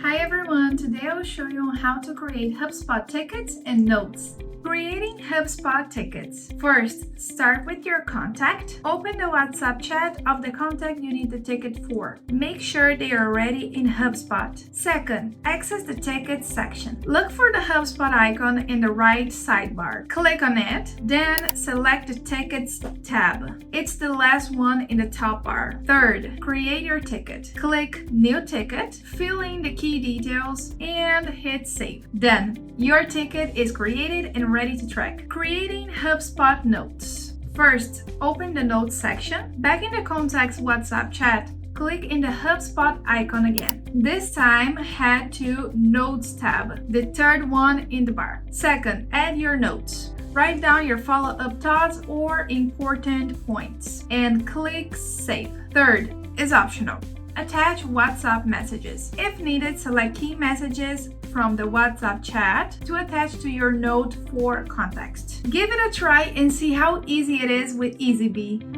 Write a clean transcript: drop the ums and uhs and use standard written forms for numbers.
Hi everyone, today I will show you how to create HubSpot tickets and notes. Creating HubSpot tickets. First, start with your contact. Open the WhatsApp chat of the contact you need the ticket for. Make sure they are already in HubSpot. Second, access the tickets section. Look for the HubSpot icon in the right sidebar. Click on it, then select the Tickets tab. It's the last one in the top bar. Third, create your ticket. Click New Ticket, fill in the key details, and hit Save. Then, your ticket is created and ready to track. Creating HubSpot notes. First, open the Notes section. Back in the Contacts WhatsApp chat, click in the HubSpot icon again. This time, head to Notes tab, the third one in the bar. Second, add your notes. Write down your follow-up thoughts or important points and click Save. Third is optional. Attach WhatsApp messages. If needed, select key messages from the WhatsApp chat to attach to your note for context. Give it a try and see how easy it is with Eazybe.